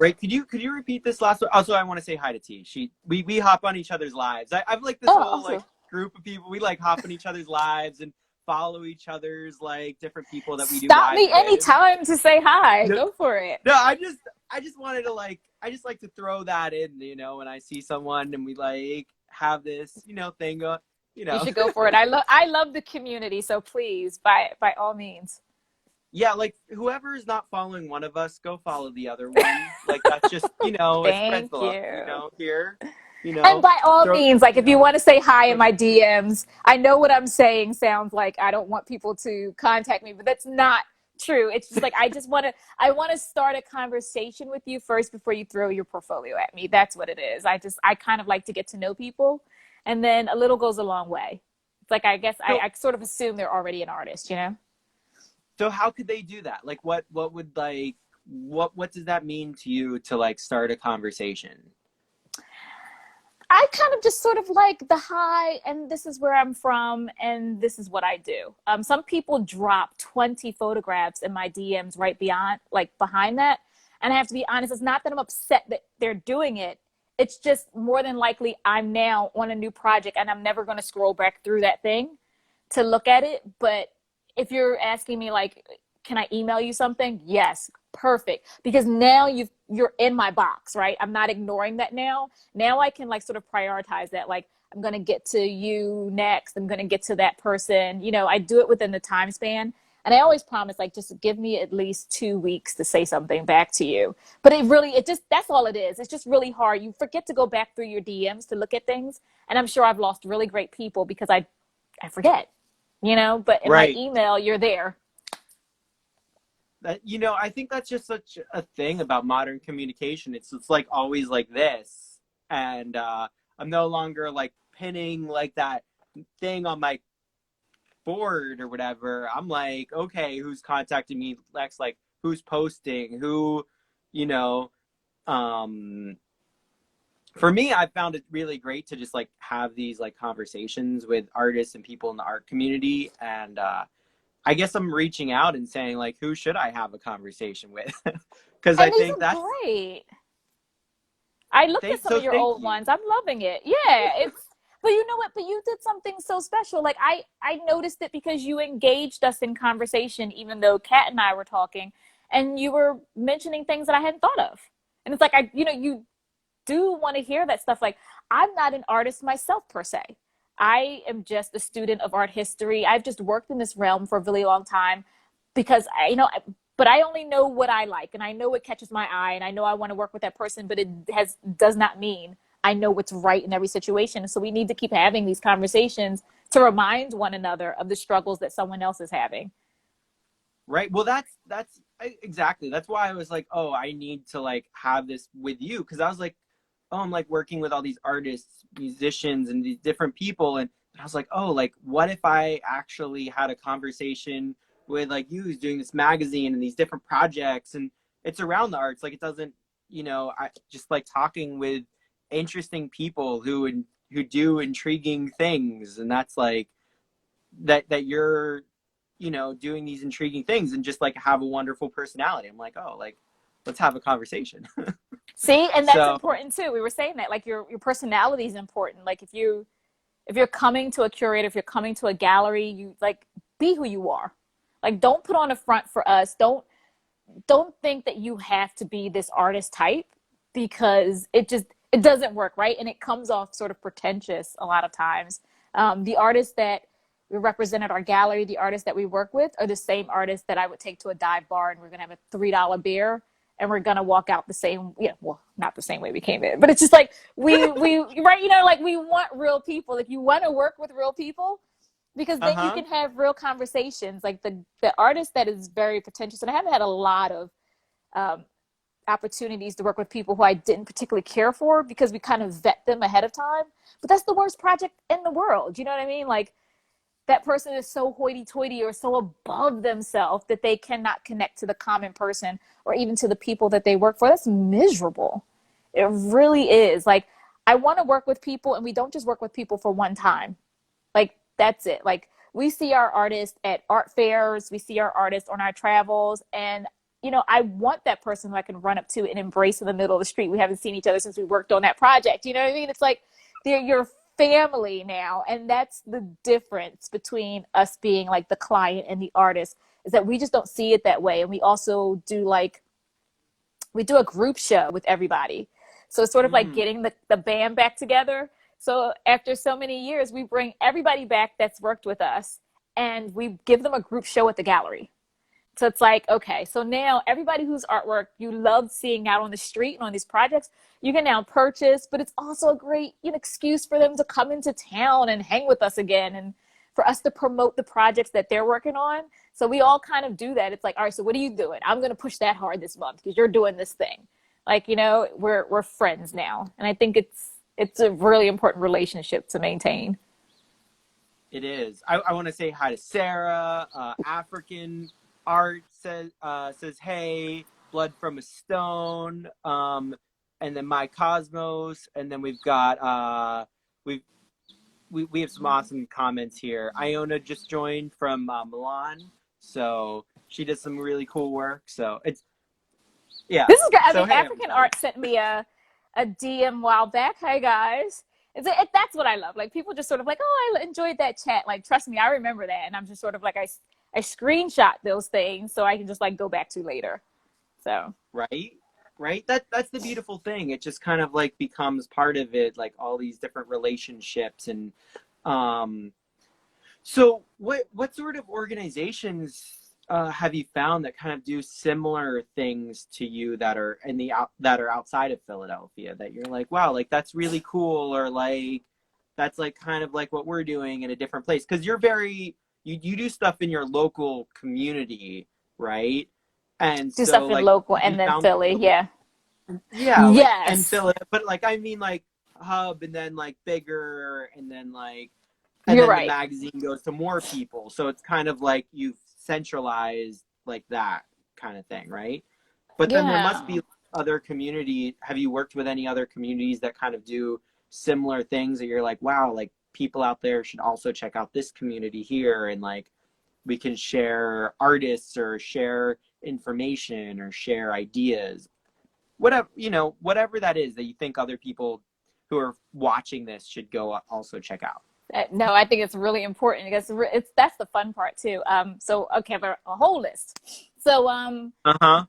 Right. Could you repeat this last one? Also, I want to say hi to T. We hop on each other's lives. I've like this Oh, whole like also, group of people. We like hop on each other's lives and follow each other's like different people that we do stop lives me with. anytime to say hi. No, Go for it. no, I just wanted to like I just like to throw that in, when I see someone and we like have this, thing going, you You know. should go for it. I love the community, so please, by all means. Yeah, like whoever is not following one of us, go follow the other one. Like that's just, it spreads the Thank love, you. here, And by all throw, means, like if you want to say hi in throw. my DMs, I know what I'm saying sounds like I don't want people to contact me, but that's not true. It's just like I want to start a conversation with you first before you throw your portfolio at me. That's what it is. I kind of like to get to know people, and then a little goes a long way. It's like, I guess So I sort of assume they're already an artist, you know? so how could they do that? Like what would like what does that mean to you to like start a conversation? I kind of just sort of like the hi, and this is where I'm from, and this is what I do. Some people drop 20 photographs in my DMs right beyond, like behind that. And I have to be honest, it's not that I'm upset that they're doing it. It's just more than likely I'm now on a new project and I'm never going to scroll back through that thing to look at it. But if you're asking me like, can I email you something? Yes, perfect. Because now you're in my box, right? I'm not ignoring that now. Now I can like sort of prioritize that. Like, I'm gonna get to you next. I'm gonna get to that person. You know, I do it within the time span. And I always promise, like, just give me at least 2 weeks to say something back to you. But it just, that's all it is. It's just really hard. You forget to go back through your DMs to look at things. And I'm sure I've lost really great people because I forget, you know, but in my Right. email, you're there. That I think that's just such a thing about modern communication. It's like always like this. And I'm no longer like pinning like that thing on my board or whatever. I'm like, okay, who's contacting me next? Like who's posting? Who, you know, um for me, I found it really great to just like have these like conversations with artists and people in the art community. And I guess I'm reaching out and saying like, who should I have a conversation with? Because I And these think are that's great. I looked at some of your thank old you. ones. I'm loving it. Yeah, but you know what? But you did something so special. Like I noticed it because you engaged us in conversation, even though Kat and I were talking, and you were mentioning things that I hadn't thought of. And it's like, you do want to hear that stuff. Like, I'm not an artist myself per se. I am just a student of art history. I've just worked in this realm for a really long time because but I only know what I like, and I know what catches my eye, and I know I want to work with that person, but it does not mean I know what's right in every situation. So we need to keep having these conversations to remind one another of the struggles that someone else is having. Right. Well, that's exactly. That's why I was like, oh, I need to like have this with you, because I was like, oh, I'm like working with all these artists, musicians, and these different people, and I was like, oh, like what if I actually had a conversation with like you, who's doing this magazine and these different projects, and it's around the arts. Like it doesn't, I just like talking with interesting people who do intriguing things, and that's like that you're doing these intriguing things and just like have a wonderful personality. I'm like, oh, like let's have a conversation. See, and that's So important too. We were saying that like your personality is important. Like if you're coming to a curator, if you're coming to a gallery, you like be who you are. Like don't put on a front for us. Don't think that you have to be this artist type, because it doesn't work, right? And it comes off sort of pretentious a lot of times. The artists that we represent at our gallery, the artists that we work with, are the same artists that I would take to a dive bar and we're gonna have a $3 beer and we're gonna walk out the same, well, not the same way we came in, but it's just like we right, like we want real people. If you want to work with real people, because then you can have real conversations. Like the artist that is very pretentious, and I haven't had a lot of opportunities to work with people who I didn't particularly care for because we kind of vet them ahead of time. But that's the worst project in the world. You know what I mean? Like that person is so hoity-toity or so above themselves that they cannot connect to the common person or even to the people that they work for. That's miserable. It really is. Like I want to work with people, and we don't just work with people for one time. Like that's it. Like we see our artists at art fairs, we see our artists on our travels, and I want that person who I can run up to and embrace in the middle of the street. We haven't seen each other since we worked on that project. You know what I mean? It's like they're your family now. And that's the difference between us being like the client and the artist, is that we just don't see it that way. And we also do we do a group show with everybody. So it's sort of like getting the band back together. So after so many years, we bring everybody back that's worked with us and we give them a group show at the gallery. So it's like, okay, so now everybody whose artwork you love seeing out on the street and on these projects, you can now purchase, but it's also a great excuse for them to come into town and hang with us again, and for us to promote the projects that they're working on. So we all kind of do that. It's like, all right, so what are you doing? I'm going to push that hard this month because you're doing this thing. Like, we're friends now. And I think it's a really important relationship to maintain. it is. I want to say hi to Sarah. African Art says hey. Blood from a Stone. And then My Cosmos. And then we've got we have some awesome comments here. Iona just joined from Milan, so she does some really cool work. So it's This is good. I So mean, hey, African everybody. Art sent me a DM a while back. Hi guys. That's what I love. Like people just sort of like, oh, I enjoyed that chat. Like trust me, I remember that, and I'm just sort of like I screenshot those things so I can just like go back to later. So Right. That's the beautiful thing. It just kind of like becomes part of it, like all these different relationships. And um so what sort of organizations have you found that kind of do similar things to you that are that are outside of Philadelphia, that you're like, wow, like that's really cool, or like that's like kind of like what we're doing in a different place? Because you do stuff in your local community, right? And do so stuff in like local have and you then found Philly. Yeah. yeah, like and Yes. Philly, but like I mean like hub, and then like bigger, and then like and You're then the right. magazine goes to more people, so it's kind of like you've centralized like that kind of thing, right? But then there must Yeah. be other community. Have you worked with any other communities that kind of do similar things that you're like, wow, like people out there should also check out this community here, and like we can share artists or share information or share ideas, whatever, whatever that is that you think other people who are watching this should go also check out. No, I think it's really important because that's the fun part too. So okay, I have a whole list. So Uh-huh.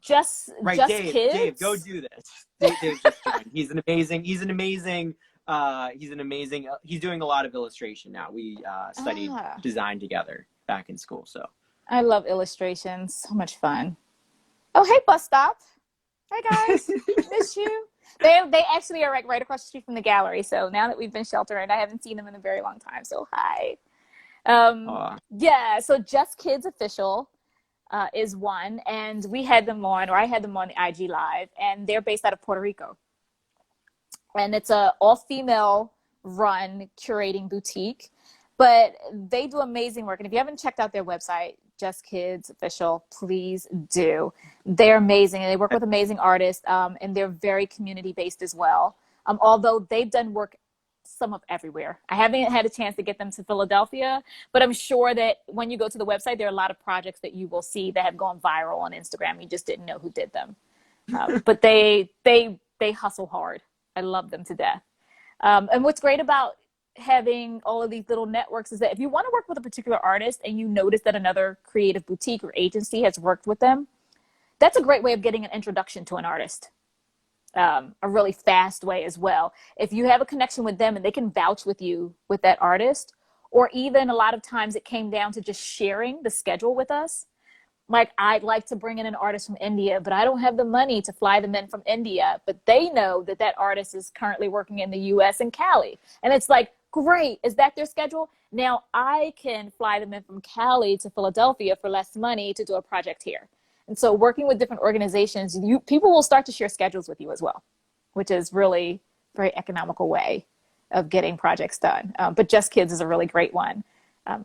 Right, just Dave, go kids. do this. Dave just joined. He's an amazing, he's doing a lot of illustration now. We studied Ah, design together back in school, so. I love illustrations. So much fun. Oh, hey, bus stop. Hey guys, miss you. They actually are right across the street from the gallery. So now that we've been sheltering, I haven't seen them in a very long time. So hi. Aw. Yeah. So Just Kids Official is one, and we had them on, or I had them on the IG Live, and they're based out of Puerto Rico, and it's a all female run curating boutique, but they do amazing work. And if you haven't checked out their website, Just Kids Official, please do. They're amazing, and they work with amazing artists, and they're very community based as well. Although they've done work some of everywhere. I haven't had a chance to get them to Philadelphia, but I'm sure that when you go to the website, there are a lot of projects that you will see that have gone viral on Instagram. You just didn't know who did them. But they hustle hard. I love them to death. And what's great about having all of these little networks is that if you want to work with a particular artist and you notice that another creative boutique or agency has worked with them, that's a great way of getting an introduction to an artist. A really fast way as well. If you have a connection with them and they can vouch with you with that artist, or even a lot of times it came down to just sharing the schedule with us. Like, I'd like to bring in an artist from India, but I don't have the money to fly them in from India. But they know that that artist is currently working in the US and Cali. And it's like, great, is that their schedule? Now I can fly them in from Cali to Philadelphia for less money to do a project here. And so working with different organizations, people will start to share schedules with you as well, which is really a very economical way of getting projects done. But Just Kids is a really great one.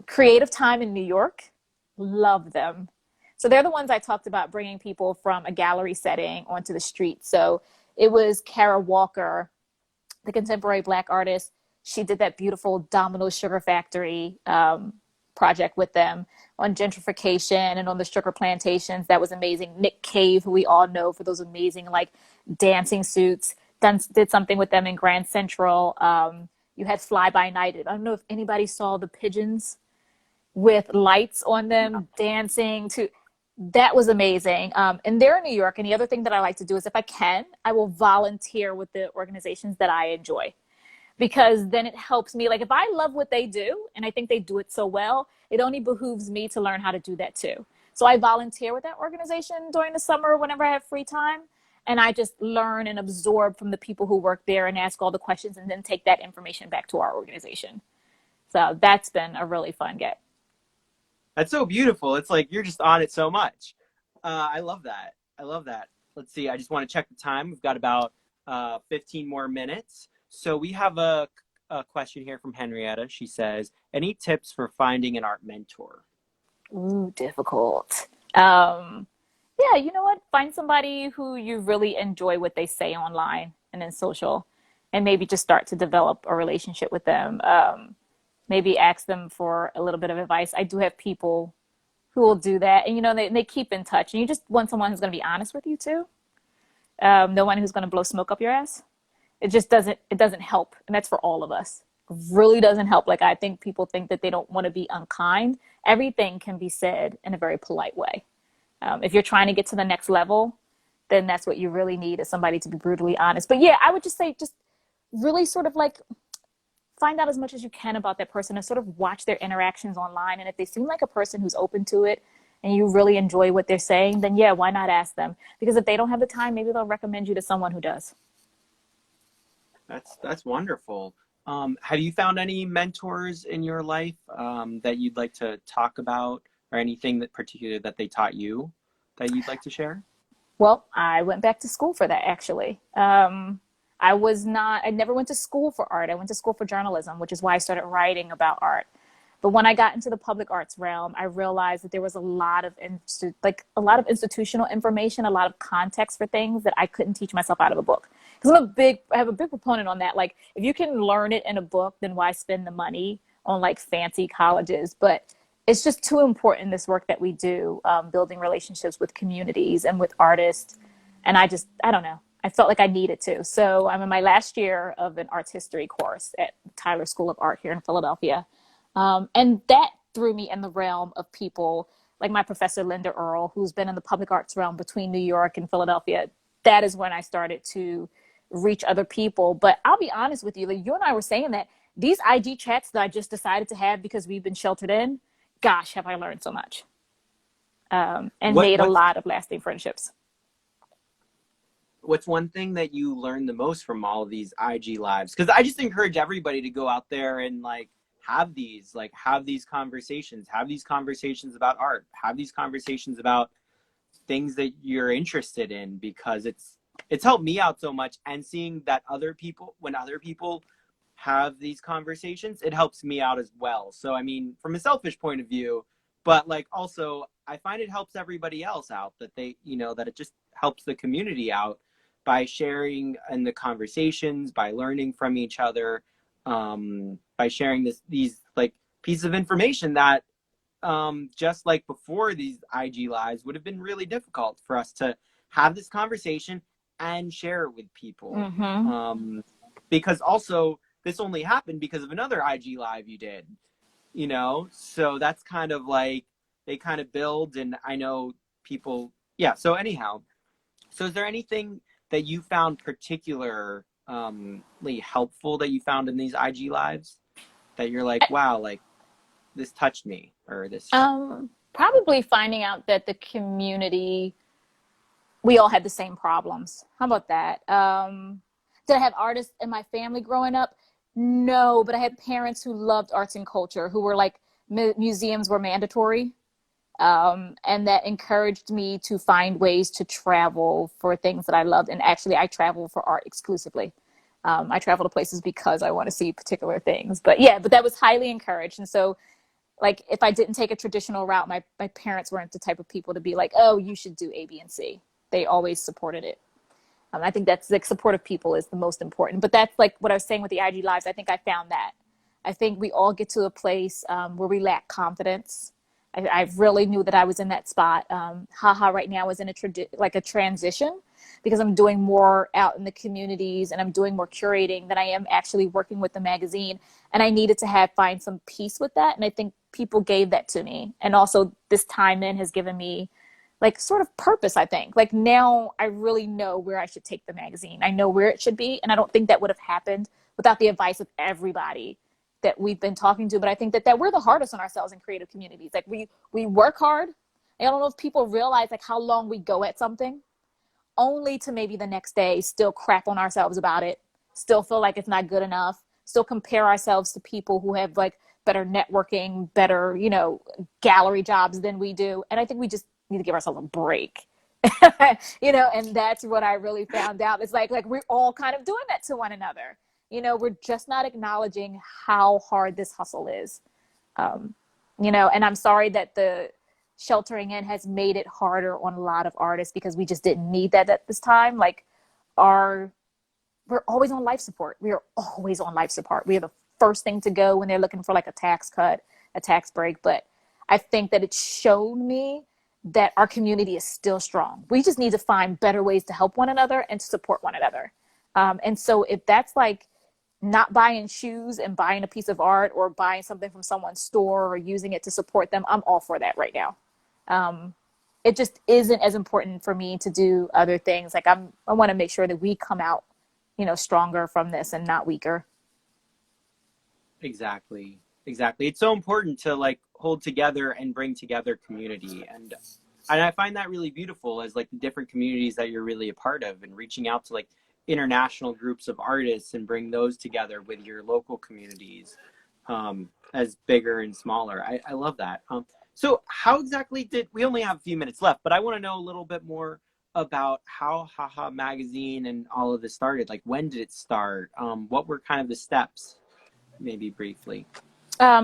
Creative Time in New York, love them. So they're the ones I talked about bringing people from a gallery setting onto the street. So it was Kara Walker, the contemporary Black artist. She did that beautiful Domino Sugar Factory project with them on gentrification and on the sugar plantations. That was amazing. Nick Cave, who we all know for those amazing like dancing suits, did something with them in Grand Central. You had Fly By Night. I don't know if anybody saw the pigeons with lights on them dancing to. That was amazing. And they're in New York. And the other thing that I like to do is if I can, I will volunteer with the organizations that I enjoy, because then it helps me. Like, if I love what they do and I think they do it so well, it only behooves me to learn how to do that too. So I volunteer with that organization during the summer whenever I have free time. And I just learn and absorb from the people who work there and ask all the questions and then take that information back to our organization. So that's been a really fun get. That's so beautiful. It's like you're just on it so much. I love that. I love that. Let's see. I just want to check the time. We've got about 15 more minutes. So we have a question here from Henrietta. She says, any tips for finding an art mentor? Ooh, difficult. Yeah, you know what? Find somebody who you really enjoy what they say online and in social, and maybe just start to develop a relationship with them. Maybe ask them for a little bit of advice. I do have people who will do that, and they keep in touch. And you just want someone who's going to be honest with you too. No one who's going to blow smoke up your ass. It doesn't help, and that's for all of us. It really doesn't help. Like, I think people think that they don't want to be unkind. Everything can be said in a very polite way. If you're trying to get to the next level, then that's what you really need, is somebody to be brutally honest. But yeah, I would just say, just really sort of like find out as much as you can about that person and sort of watch their interactions online. And if they seem like a person who's open to it and you really enjoy what they're saying, then yeah, why not ask them? Because if they don't have the time, maybe they'll recommend you to someone who does. That's wonderful. Have you found any mentors in your life that you'd like to talk about, or anything that particular that they taught you that you'd like to share? Well, I went back to school for that actually. I never went to school for art. I went to school for journalism, which is why I started writing about art. But when I got into the public arts realm, I realized that there was a lot of institutional information, a lot of context for things that I couldn't teach myself out of a book. Because I have a big proponent on that. Like, if you can learn it in a book, then why spend the money on like fancy colleges? But it's just too important in this work that we do, building relationships with communities and with artists. And I don't know. I felt like I needed to. So I'm in my last year of an arts history course at Tyler School of Art here in Philadelphia. And that threw me in the realm of people like my professor, Linda Earle, who's been in the public arts realm between New York and Philadelphia. That is when I started to reach other people. But I'll be honest with you, like you and I were saying that these IG chats that I just decided to have because we've been sheltered in, gosh, have I learned so much, and What made a what lot of lasting friendships. what's one thing that you learned the most from all of these IG lives? Because I just encourage everybody to go out there and have these conversations about art, have these conversations about things that you're interested in, because it's helped me out so much. And seeing that when other people have these conversations, it helps me out as well. So I mean, from a selfish point of view, but like also I find it helps everybody else out, that that it just helps the community out by sharing in the conversations, by learning from each other, by sharing these like pieces of information that just like before these IG lives would have been really difficult for us to have this conversation and share it with people. Mm-hmm. Because also this only happened because of another IG live you did, so that's kind of like they kind of build. And I know people, yeah. So anyhow, so is there anything that you found particularly helpful that you found in these IG lives that you're like, wow, like this touched me, or this? Probably finding out that the community, we all had the same problems. How about that? Did I have artists in my family growing up? No, but I had parents who loved arts and culture, who were like, museums were mandatory. And that encouraged me to find ways to travel for things that I loved. And actually, I travel for art exclusively. I travel to places because I want to see particular things. But yeah, but that was highly encouraged. And so, like, if I didn't take a traditional route, my parents weren't the type of people to be like, oh, you should do A, B, and C. They always supported it. I think that's like supportive people is the most important. But that's like what I was saying with the IG lives. I think I found that. I think we all get to a place where we lack confidence. I really knew that I was in that spot. Haha right now is in a transition, because I'm doing more out in the communities and I'm doing more curating than I am actually working with the magazine. And I needed to find some peace with that. And I think people gave that to me. And also this time in has given me like sort of purpose, I think. Like now I really know where I should take the magazine. I know where it should be. And I don't think that would have happened without the advice of everybody that we've been talking to. But I think that we're the hardest on ourselves in creative communities. Like we work hard. I don't know if people realize like how long we go at something, only to maybe the next day still crap on ourselves about it, still feel like it's not good enough, still compare ourselves to people who have like better networking, better, gallery jobs than we do. And I think we just need to give ourselves a break. And that's what I really found out. It's like we're all kind of doing that to one another. We're just not acknowledging how hard this hustle is. And I'm sorry that the sheltering in has made it harder on a lot of artists, because we just didn't need that at this time. Like we're always on life support. We are always on life support. We are the first thing to go when they're looking for like a tax cut, a tax break. But I think that it showed me that our community is still strong. We just need to find better ways to help one another and to support one another. And so if that's like not buying shoes and buying a piece of art or buying something from someone's store or using it to support them, I'm all for that right now. It just isn't as important for me to do other things. Like I want to make sure that we come out, stronger from this and not weaker. Exactly. It's so important to like hold together and bring together community. And I find that really beautiful, as like the different communities that you're really a part of, and reaching out to like international groups of artists and bring those together with your local communities, as bigger and smaller. I love that. So how exactly we only have a few minutes left, but I want to know a little bit more about how Haha Magazine and all of this started. Like, when did it start? What were kind of the steps, maybe briefly?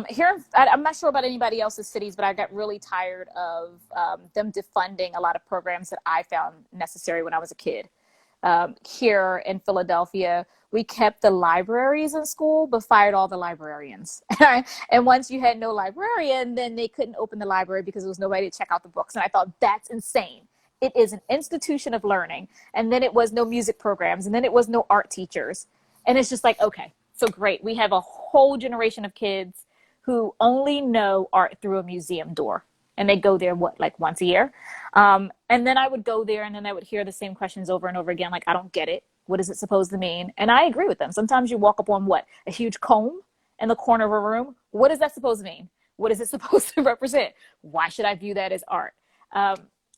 Here, I'm not sure about anybody else's cities, but I got really tired of them defunding a lot of programs that I found necessary when I was a kid. Here in Philadelphia, we kept the libraries in school, but fired all the librarians. And once you had no librarian, then they couldn't open the library because there was nobody to check out the books. And I thought, that's insane. It is an institution of learning. And then it was no music programs, and then it was no art teachers. And it's just like, okay, so great. We have a whole generation of kids who only know art through a museum door. And they go there, like once a year? And then I would go there and then I would hear the same questions over and over again. Like, I don't get it. What is it supposed to mean? And I agree with them. Sometimes you walk up on a huge comb in the corner of a room. What is that supposed to mean? What is it supposed to represent? Why should I view that as art?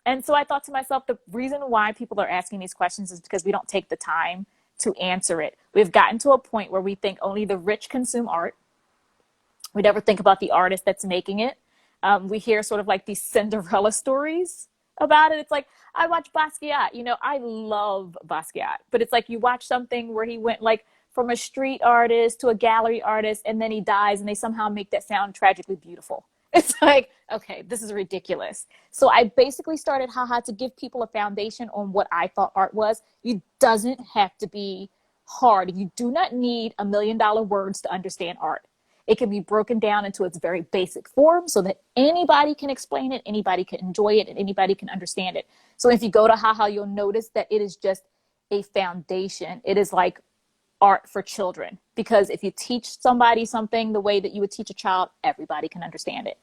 And so I thought to myself, the reason why people are asking these questions is because we don't take the time to answer it. We've gotten to a point where we think only the rich consume art. We never think about the artist that's making it. We hear sort of like these Cinderella stories about it. It's like, I watch Basquiat. You know, I love Basquiat, but it's like you watch something where he went like from a street artist to a gallery artist, and then he dies, and they somehow make that sound tragically beautiful. It's like, okay, this is ridiculous. So I basically started Haha to give people a foundation on what I thought art was. It doesn't have to be hard. You do not need $1,000,000 words to understand art. It can be broken down into its very basic form so that anybody can explain it, anybody can enjoy it, and anybody can understand it. So if you go to Haha, you'll notice that it is just a foundation. It is like art for children, because if you teach somebody something the way that you would teach a child, everybody can understand it.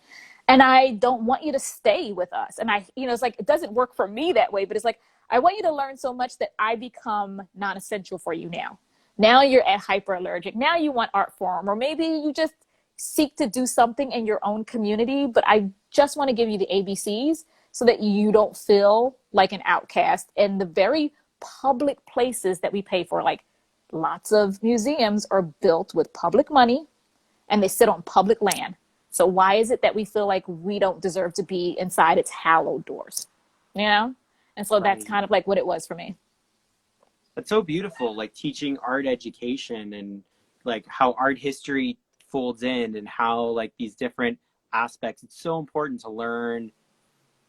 And I don't want you to stay with us. And it's like, it doesn't work for me that way, but it's like, I want you to learn so much that I become non-essential for you now. Now you're at hyperallergic. Now you want art form, or maybe you just seek to do something in your own community. But I just want to give you the ABCs so that you don't feel like an outcast in the very public places that we pay for. Like, lots of museums are built with public money and they sit on public land. So why is it that we feel like we don't deserve to be inside its hallowed doors? You know? And so that's Right. kind of like what it was for me. That's so beautiful, like teaching art education and like how art history folds in and how like these different aspects. It's so important to learn,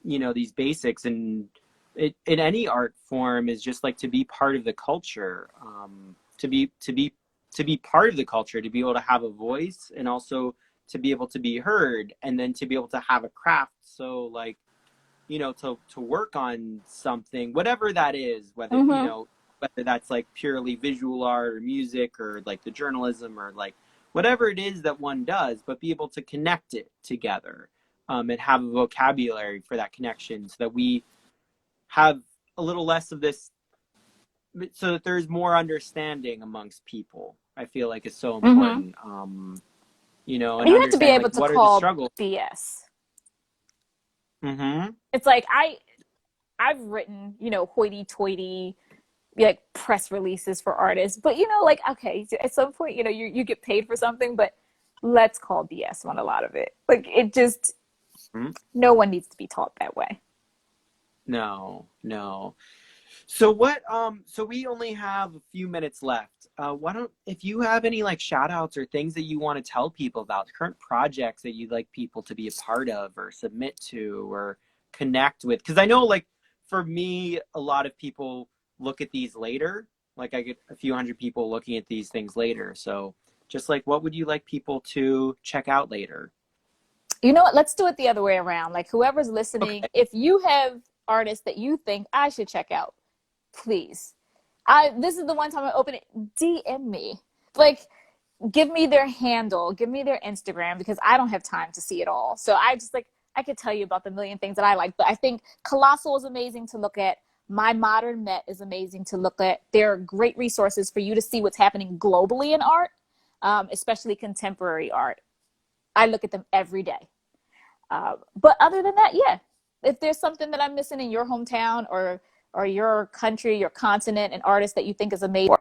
these basics, and in any art form is just like to be part of the culture, to be part of the culture, to be able to have a voice, and also to be able to be heard, and then to be able to have a craft. So like, to work on something, whatever that is, whether, Mm-hmm. whether that's like purely visual art or music or like the journalism or like whatever it is that one does, but be able to connect it together, and have a vocabulary for that connection, so that we have a little less of this, so that there's more understanding amongst people. I feel like is so Mm-hmm. important, and You have to be understanding able like to what are the call struggles. BS. Mm-hmm. It's like I've written, hoity-toity like press releases for artists, but like, okay, at some point, you get paid for something, but let's call BS on a lot of it. Like, it just, no one needs to be taught that way. No, no. So what, so we only have a few minutes left. Why don't, if you have any like shout outs or things that you want to tell people about, current projects that you'd like people to be a part of or submit to or connect with? Because I know like for me, a lot of people look at these later. Like I get a few hundred people looking at these things later. So just like, what would you like people to check out later? You know what? Let's do it the other way around. Like, whoever's listening, Okay. if you have artists that you think I should check out, please. This is the one time I open it. DM me. Like, give me their handle, give me their Instagram, because I don't have time to see it all. So I just like, I could tell you about the million things that I like, but I think Colossal is amazing to look at. My Modern Met is amazing to look at. They're great resources for you to see what's happening globally in art, especially contemporary art. I look at them every day. But other than that, yeah, if there's something that I'm missing in your hometown or your country, your continent, an artist that you think is amazing.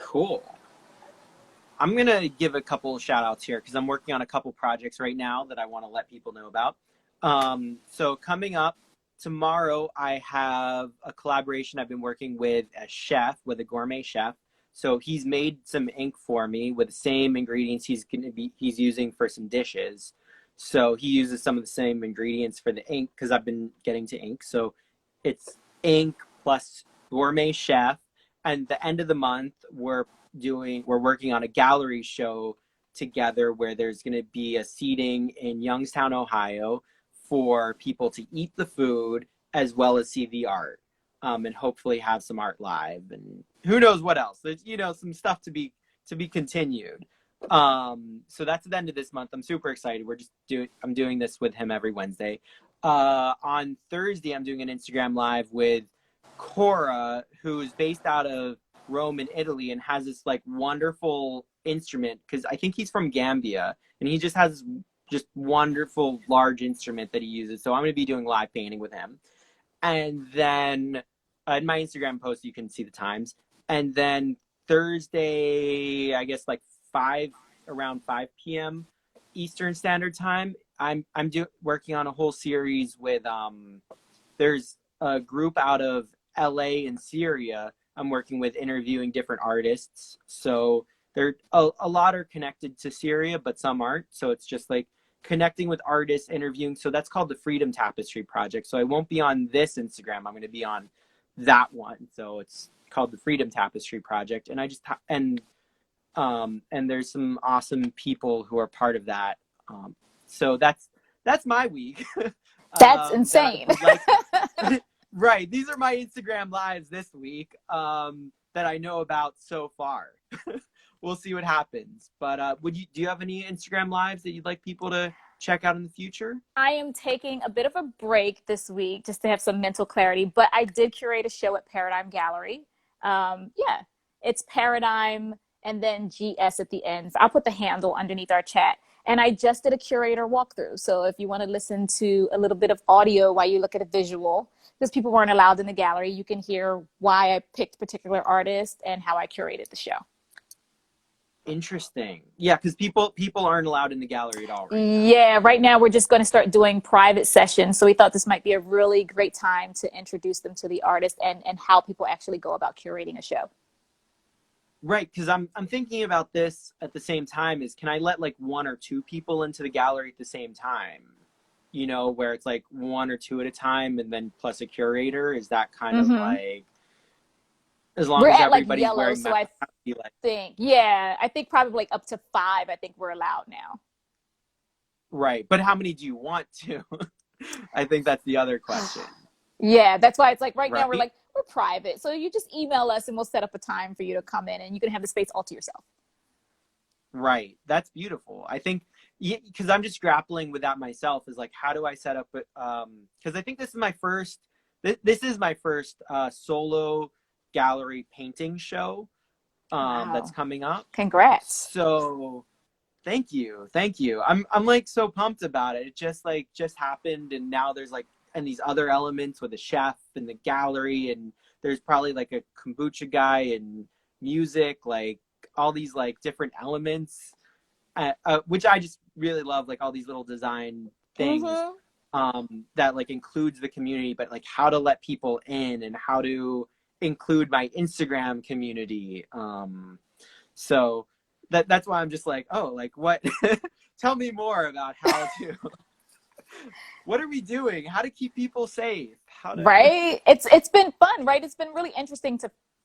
Cool. I'm going to give a couple of shout outs here because I'm working on a couple projects right now that I want to let people know about. So coming up tomorrow, I have a collaboration. I've been working with a chef, with a gourmet chef. So he's made some ink for me with the same ingredients he's using for some dishes. So he uses some of the same ingredients for the ink because I've been getting to ink. So it's ink plus gourmet chef. And the end of the month, we're working on a gallery show together where there's going to be a seating in Youngstown, Ohio for people to eat the food as well as see the art, and hopefully have some art live and who knows what else. There's some stuff to be continued. So that's the end of this month. I'm super excited. I'm doing this with him every Wednesday. On Thursday, I'm doing an Instagram live with Cora, who's based out of Rome in Italy and has this like wonderful instrument, because I think he's from Gambia, and he just has just wonderful large instrument that he uses. So I'm going to be doing live painting with him. And then in my Instagram post, you can see the times. And then Thursday, I guess like around 5 p.m. Eastern Standard Time, I'm working on a whole series with there's a group out of LA and Syria. I'm working with interviewing different artists. So there a lot are connected to Syria, but some aren't. So it's just like connecting with artists, interviewing. So that's called the Freedom Tapestry Project. So I won't be on this Instagram. I'm going to be on that one. So it's called the Freedom Tapestry Project. And I just and there's some awesome people who are part of that. So that's my week. That's insane. Right. These are my Instagram lives this week that I know about so far. We'll see what happens. But do you have any Instagram lives that you'd like people to check out in the future? I am taking a bit of a break this week just to have some mental clarity, but I did curate a show at Paradigm Gallery. Yeah, it's Paradigm and then GS at the end. I'll put the handle underneath our chat. And I just did a curator walkthrough. So if you want to listen to a little bit of audio while you look at a visual, because people weren't allowed in the gallery, you can hear why I picked particular artists and how I curated the show. Interesting. Yeah, because people aren't allowed in the gallery at all right now. Yeah, right now we're just going to start doing private sessions. So we thought this might be a really great time to introduce them to the artist and how people actually go about curating a show. Right, because I'm thinking about this at the same time is, can I let like 1 or 2 people into the gallery at the same time? You know, where it's like 1 or 2 at a time and then plus a curator? Is that kind of like, as long as everybody's yellow, wearing so masks? I think probably like up to 5, I think we're allowed now. Right, but how many do you want to? I think that's the other question. Yeah, that's why it's like right now we're private. So you just email us and we'll set up a time for you to come in and you can have the space all to yourself. Right. That's beautiful. I think, because I'm just grappling with that myself, is like, how do I set up it? Because I think this is my first solo gallery painting show that's coming up. Congrats. So thank you. I'm like so pumped about it. It just happened, and now there's like, and these other elements with a chef in the gallery, and there's probably like a kombucha guy and music, like all these like different elements, which I just really love, like all these little design things that like includes the community, but like how to let people in and how to include my Instagram community. So that's why I'm just like, oh, like what? Tell me more about how to. What are we doing? How to keep people safe? Right. It's been fun, right? It's been really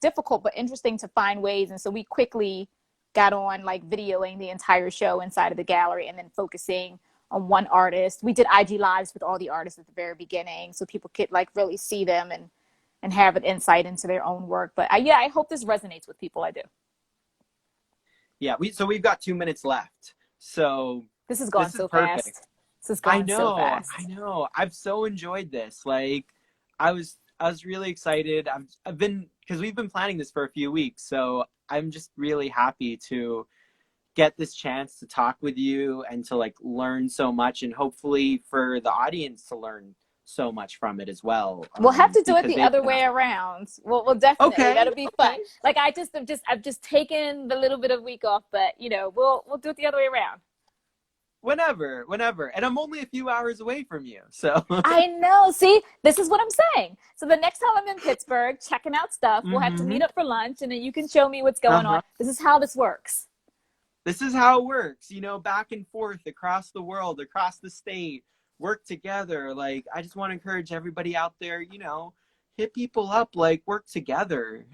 difficult, but interesting to find ways. And so we quickly got on like videoing the entire show inside of the gallery and then focusing on one artist. We did IG lives with all the artists at the very beginning, so people could like really see them and have an insight into their own work. But I hope this resonates with people. I do. Yeah. We've got 2 minutes left. So this is going so fast. This is going so fast. I know. I've so enjoyed this. Like, I was really excited. I've been, because we've been planning this for a few weeks. So I'm just really happy to get this chance to talk with you and to like learn so much, and hopefully for the audience to learn so much from it as well. We'll have to do it the other way around. We'll definitely. Okay. That'll be fun. Like I've just taken the little bit of week off, but you know, we'll do it the other way around. Whenever. And I'm only a few hours away from you, so. I know. See, this is what I'm saying. So the next time I'm in Pittsburgh, checking out stuff, we'll have to meet up for lunch, and then you can show me what's going on. This is how this works. This is how it works, you know, back and forth across the world, across the state, work together. Like, I just want to encourage everybody out there, you know, hit people up, like, work together.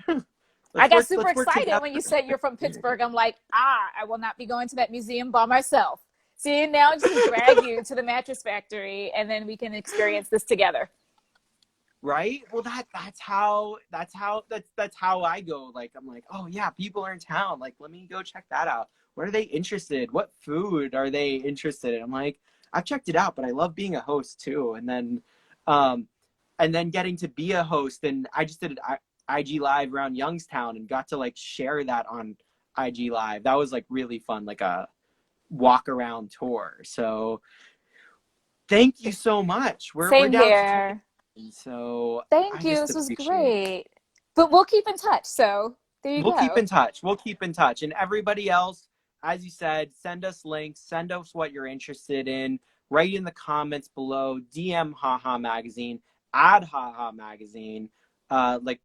I got super excited when you said you're from Pittsburgh. I'm like, I will not be going to that museum by myself. See, now I'm just going to drag you to the Mattress Factory, and then we can experience this together. Right? Well, that's how I go. Like, I'm like, oh yeah, people are in town. Like, let me go check that out. What are they interested? What food are they interested in? I'm like, I've checked it out, but I love being a host too. And then getting to be a host. And I just did an IG live around Youngstown and got to like share that on IG live. That was like really fun. Like walk around tour. So thank you so much. We're Same down to 10, here. so Thank I you. just This was appreciate it. great. But we'll keep in touch. So there you We'll keep go. in touch. We'll keep in touch. And everybody else, as you said, send us links, send us what you're interested in. Write in the comments below, DM Haha Magazine, add Haha Magazine. Like